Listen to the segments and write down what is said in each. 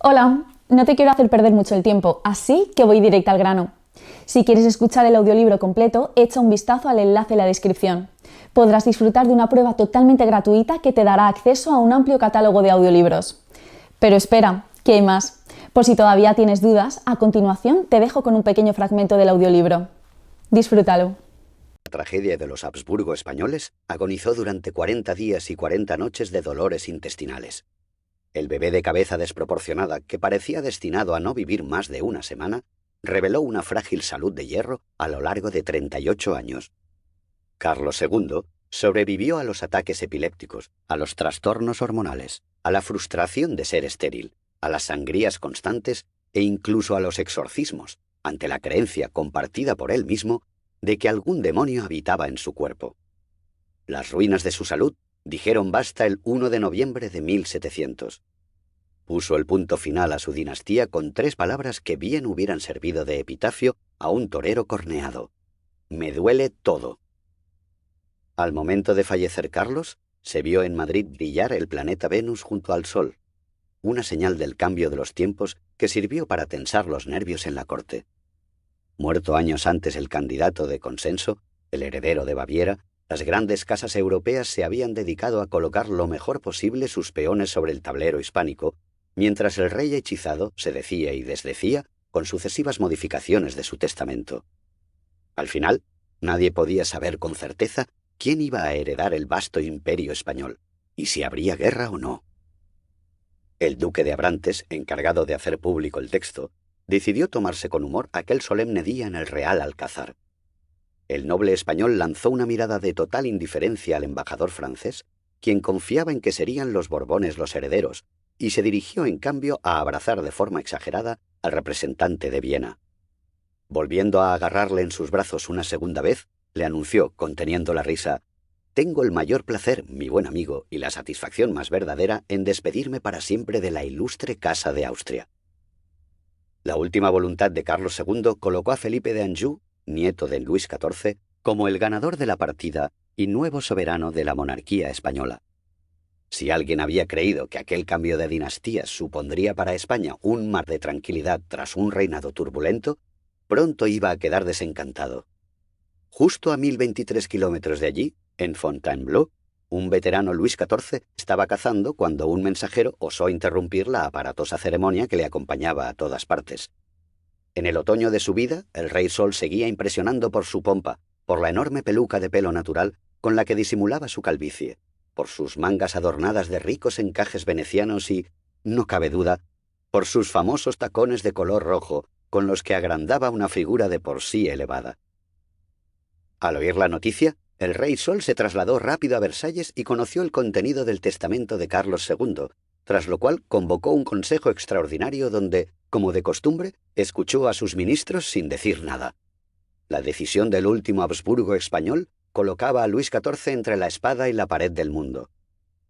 Hola, no te quiero hacer perder mucho el tiempo, así que voy directa al grano. Si quieres escuchar el audiolibro completo, echa un vistazo al enlace en la descripción. Podrás disfrutar de una prueba totalmente gratuita que te dará acceso a un amplio catálogo de audiolibros. Pero espera, que hay más. Por si todavía tienes dudas, a continuación te dejo con un pequeño fragmento del audiolibro. Disfrútalo. La tragedia de los Habsburgo españoles agonizó durante 40 días y 40 noches de dolores intestinales. El bebé de cabeza desproporcionada, que parecía destinado a no vivir más de una semana, reveló una frágil salud de hierro a lo largo de 38 años. Carlos II sobrevivió a los ataques epilépticos, a los trastornos hormonales, a la frustración de ser estéril, a las sangrías constantes e incluso a los exorcismos, ante la creencia compartida por él mismo de que algún demonio habitaba en su cuerpo. Las ruinas de su salud dijeron basta el 1 de noviembre de 1700. Puso el punto final a su dinastía con 3 palabras que bien hubieran servido de epitafio a un torero corneado: me duele todo. Al momento de fallecer Carlos, se vio en Madrid brillar el planeta Venus junto al Sol, una señal del cambio de los tiempos que sirvió para tensar los nervios en la corte. Muerto años antes el candidato de consenso, el heredero de Baviera, las grandes casas europeas se habían dedicado a colocar lo mejor posible sus peones sobre el tablero hispánico, mientras el rey hechizado se decía y desdecía con sucesivas modificaciones de su testamento. Al final, nadie podía saber con certeza quién iba a heredar el vasto imperio español, y si habría guerra o no. El duque de Abrantes, encargado de hacer público el texto, decidió tomarse con humor aquel solemne día en el Real Alcázar. El noble español lanzó una mirada de total indiferencia al embajador francés, quien confiaba en que serían los Borbones los herederos, y se dirigió en cambio a abrazar de forma exagerada al representante de Viena. Volviendo a agarrarle en sus brazos una segunda vez, le anunció, conteniendo la risa: «Tengo el mayor placer, mi buen amigo, y la satisfacción más verdadera en despedirme para siempre de la ilustre Casa de Austria». La última voluntad de Carlos II colocó a Felipe de Anjou, nieto de Luis XIV, como el ganador de la partida y nuevo soberano de la monarquía española. Si alguien había creído que aquel cambio de dinastías supondría para España un mar de tranquilidad tras un reinado turbulento, pronto iba a quedar desencantado. Justo a 1023 kilómetros de allí, en Fontainebleau, un veterano Luis XIV estaba cazando cuando un mensajero osó interrumpir la aparatosa ceremonia que le acompañaba a todas partes. En el otoño de su vida, el rey Sol seguía impresionando por su pompa, por la enorme peluca de pelo natural con la que disimulaba su calvicie, por sus mangas adornadas de ricos encajes venecianos y, no cabe duda, por sus famosos tacones de color rojo con los que agrandaba una figura de por sí elevada. Al oír la noticia, el rey Sol se trasladó rápido a Versalles y conoció el contenido del testamento de Carlos II, tras lo cual convocó un consejo extraordinario donde, como de costumbre, escuchó a sus ministros sin decir nada. La decisión del último Habsburgo español colocaba a Luis XIV entre la espada y la pared del mundo.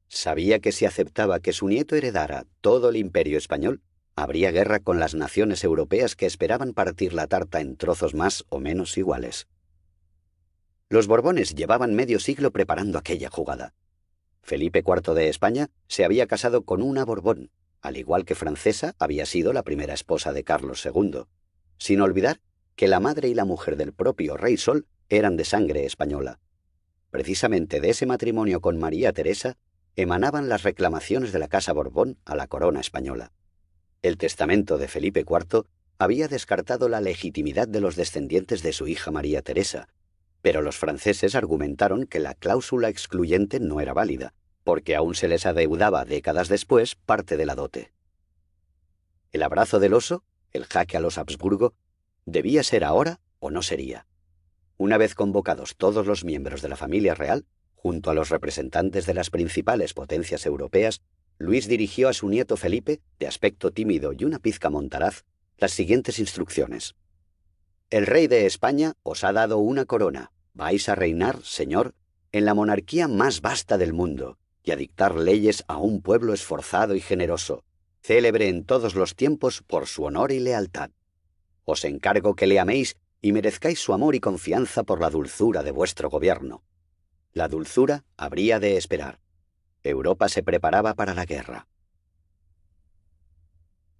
Sabía que si aceptaba que su nieto heredara todo el imperio español, habría guerra con las naciones europeas que esperaban partir la tarta en trozos más o menos iguales. Los Borbones llevaban medio siglo preparando aquella jugada. Felipe IV de España se había casado con una Borbón, al igual que Francesa había sido la primera esposa de Carlos II, sin olvidar que la madre y la mujer del propio rey Sol eran de sangre española. Precisamente de ese matrimonio con María Teresa emanaban las reclamaciones de la Casa Borbón a la corona española. El testamento de Felipe IV había descartado la legitimidad de los descendientes de su hija María Teresa, pero los franceses argumentaron que la cláusula excluyente no era válida, porque aún se les adeudaba décadas después parte de la dote. El abrazo del oso, el jaque a los Habsburgo, debía ser ahora o no sería. Una vez convocados todos los miembros de la familia real, junto a los representantes de las principales potencias europeas, Luis dirigió a su nieto Felipe, de aspecto tímido y una pizca montaraz, las siguientes instrucciones: «El rey de España os ha dado una corona. Vais a reinar, señor, en la monarquía más vasta del mundo, y a dictar leyes a un pueblo esforzado y generoso, célebre en todos los tiempos por su honor y lealtad. Os encargo que le améis y merezcáis su amor y confianza por la dulzura de vuestro gobierno». La dulzura habría de esperar. Europa se preparaba para la guerra.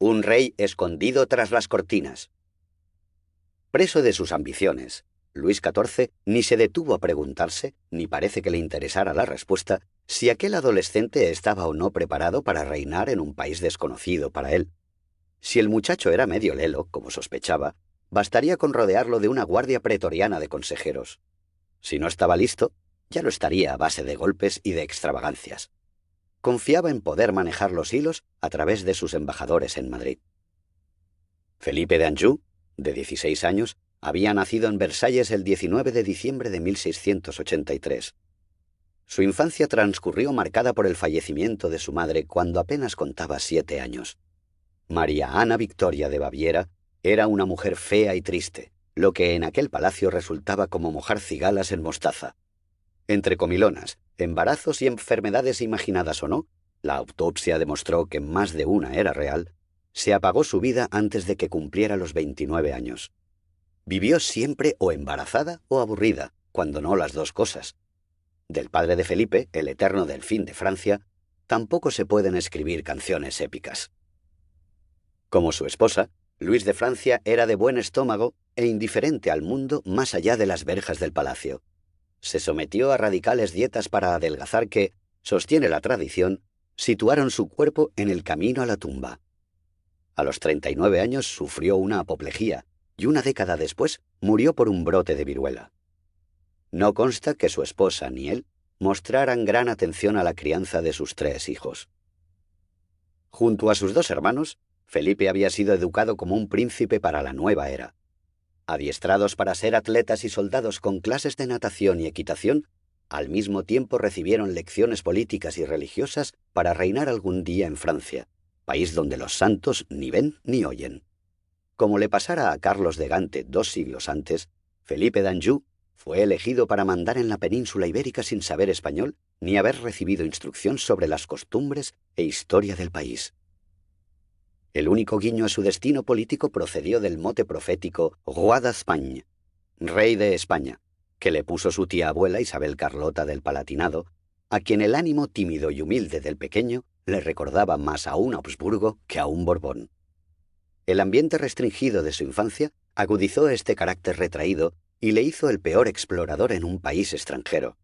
Un rey escondido tras las cortinas. Preso de sus ambiciones, Luis XIV ni se detuvo a preguntarse, ni parece que le interesara la respuesta, si aquel adolescente estaba o no preparado para reinar en un país desconocido para él. Si el muchacho era medio lelo, como sospechaba, bastaría con rodearlo de una guardia pretoriana de consejeros. Si no estaba listo, ya lo estaría a base de golpes y de extravagancias. Confiaba en poder manejar los hilos a través de sus embajadores en Madrid. Felipe de Anjou, de 16 años, había nacido en Versalles el 19 de diciembre de 1683. Su infancia transcurrió marcada por el fallecimiento de su madre cuando apenas contaba 7 años. María Ana Victoria de Baviera era una mujer fea y triste, lo que en aquel palacio resultaba como mojar cigalas en mostaza. Entre comilonas, embarazos y enfermedades imaginadas o no, la autopsia demostró que más de una era real, se apagó su vida antes de que cumpliera los 29 años. Vivió siempre o embarazada o aburrida, cuando no las dos cosas. Del padre de Felipe, el eterno delfín de Francia, tampoco se pueden escribir canciones épicas. Como su esposa, Luis de Francia era de buen estómago e indiferente al mundo más allá de las verjas del palacio. Se sometió a radicales dietas para adelgazar que, sostiene la tradición, situaron su cuerpo en el camino a la tumba. A los 39 años sufrió una apoplejía y una década después murió por un brote de viruela. No consta que su esposa ni él mostraran gran atención a la crianza de sus 3 hijos. Junto a sus 2 hermanos, Felipe había sido educado como un príncipe para la nueva era. Adiestrados para ser atletas y soldados con clases de natación y equitación, al mismo tiempo recibieron lecciones políticas y religiosas para reinar algún día en Francia, país donde los santos ni ven ni oyen. Como le pasara a Carlos de Gante 2 siglos antes, Felipe de Anjou fue elegido para mandar en la península ibérica sin saber español ni haber recibido instrucción sobre las costumbres e historia del país. El único guiño a su destino político procedió del mote profético Roi d'Espagne, Rey de España, que le puso su tía abuela Isabel Carlota del Palatinado, a quien el ánimo tímido y humilde del pequeño le recordaba más a un Habsburgo que a un Borbón. El ambiente restringido de su infancia agudizó este carácter retraído y le hizo el peor explorador en un país extranjero.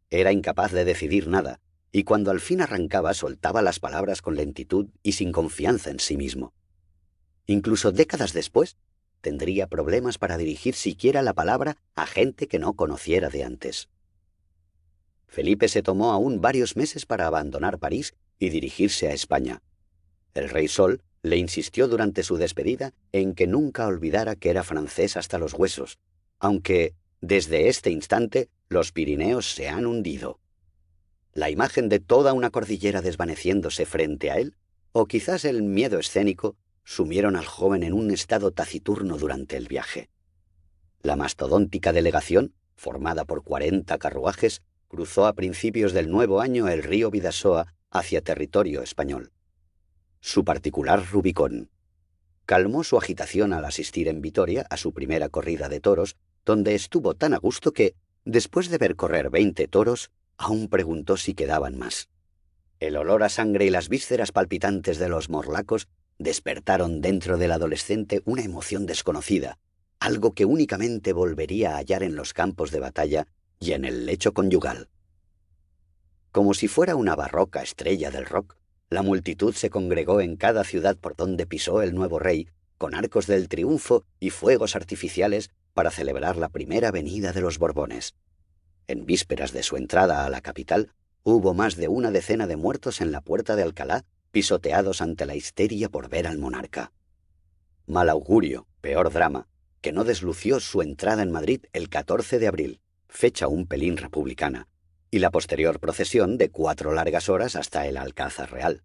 Era incapaz de decidir nada, y cuando al fin arrancaba soltaba las palabras con lentitud y sin confianza en sí mismo. Incluso décadas después, tendría problemas para dirigir siquiera la palabra a gente que no conociera de antes. Felipe se tomó aún varios meses para abandonar París y dirigirse a España. El rey Sol le insistió durante su despedida en que nunca olvidara que era francés hasta los huesos, aunque, desde este instante, los Pirineos se han hundido. La imagen de toda una cordillera desvaneciéndose frente a él, o quizás el miedo escénico, sumieron al joven en un estado taciturno durante el viaje. La mastodóntica delegación, formada por 40 carruajes, cruzó a principios del nuevo año el río Bidasoa hacia territorio español. Su particular Rubicón. Calmó su agitación al asistir en Vitoria a su primera corrida de toros, donde estuvo tan a gusto que, después de ver correr 20 toros, aún preguntó si quedaban más. El olor a sangre y las vísceras palpitantes de los morlacos despertaron dentro del adolescente una emoción desconocida, algo que únicamente volvería a hallar en los campos de batalla y en el lecho conyugal. Como si fuera una barroca estrella del rock, la multitud se congregó en cada ciudad por donde pisó el nuevo rey, con arcos del triunfo y fuegos artificiales para celebrar la primera venida de los Borbones. En vísperas de su entrada a la capital, hubo más de una decena de muertos en la puerta de Alcalá, pisoteados ante la histeria por ver al monarca. Mal augurio, peor drama, que no deslució su entrada en Madrid el 14 de abril, fecha un pelín republicana, y la posterior procesión de 4 largas horas hasta el Alcázar Real.